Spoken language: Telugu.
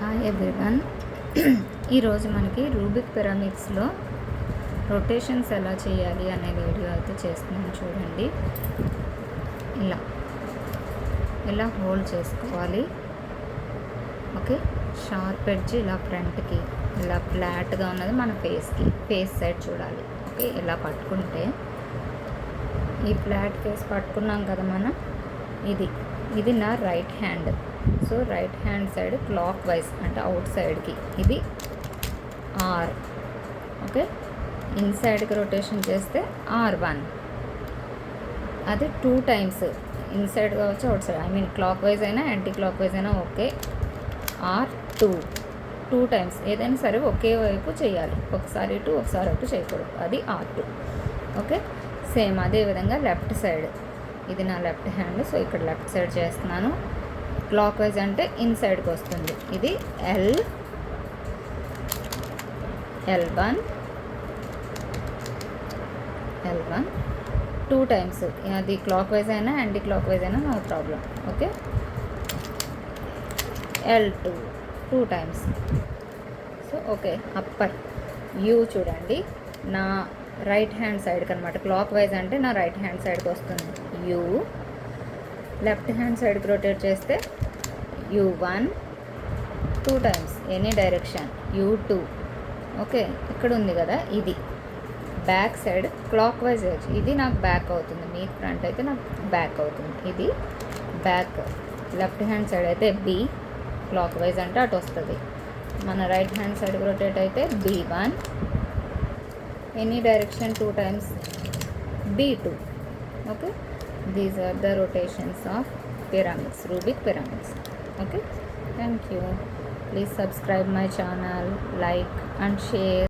Hi everyone. ఈరోజు మనకి రూబిక్ పిరమిడ్స్లో రొటేషన్స్ ఎలా చేయాలి అనే వీడియో అయితే చేస్తున్నాను. చూడండి, ఇలా హోల్డ్ చేసుకోవాలి. ఓకే, షార్ప్ ఎడ్జ్ ఇలా ఫ్రంట్కి, ఇలా ఫ్లాట్గా ఉన్నది మన ఫేస్ సైడ్ చూడాలి. ఓకే, ఇలా పట్టుకుంటే ఈ ఫ్లాట్ ఫేస్ పట్టుకున్నాం కదా మనం, ఇది నా right hand. So right hand side clock wise అంటే అవుట్ సైడ్కి ఇది ఆర్. ఓకే, ఇన్సైడ్కి రొటేషన్ చేస్తే R1, అది 2 times ఇన్సైడ్ కావచ్చు అవుట్ సైడ్, క్లాక్ వైజ్ అయినా యాంటీ క్లాక్ వైజ్ అయినా ఓకే. R2 times ఏదైనా సరే ఒకే వైపు చేయాలి, ఒకసారి ఇటు ఒకసారి అటు చేయకూడదు, అది R2. ఓకే, సేమ్ అదే విధంగా లెఫ్ట్ సైడ్, ఇది నా లెఫ్ట్ హ్యాండ్. సో ఇక్కడ లెఫ్ట్ సైడ్ చేస్తున్నాను. క్లాక్ వైజ్ అంటే ఇన్సైడ్కి వస్తుంది, ఇది L1 2 times, అది క్లాక్ వైజ్ అయినా యాంటీ క్లాక్ వైజ్ అయినా no problem. Okay, L2 2 times. So okay, upper U చూడండి, నా రైట్ హ్యాండ్ సైడ్కి అనమాట. క్లాక్ వైజ్ అంటే నా రైట్ హ్యాండ్ సైడ్కి వస్తుంది యూ. లెఫ్ట్ హ్యాండ్ సైడ్కి రొటేట్ చేస్తే U1 2 times any direction, U2. Okay, ఇక్కడ ఉంది కదా, ఇది బ్యాక్ సైడ్ క్లాక్ వైజ్, ఇది నాకు బ్యాక్ అవుతుంది, మీ ఫ్రంట్ అయితే నాకు బ్యాక్ అవుతుంది, ఇది బ్యాక్. లెఫ్ట్ హ్యాండ్ సైడ్ అయితే B, క్లాక్ వైజ్ అంటే అటు వస్తుంది. మన రైట్ హ్యాండ్ సైడ్కి రొటేట్ అయితే B1 any direction 2 times, B2. Okay, these are the rotations of pyramids, Rubik pyramids. Okay, thank you. Please subscribe my channel, like and share.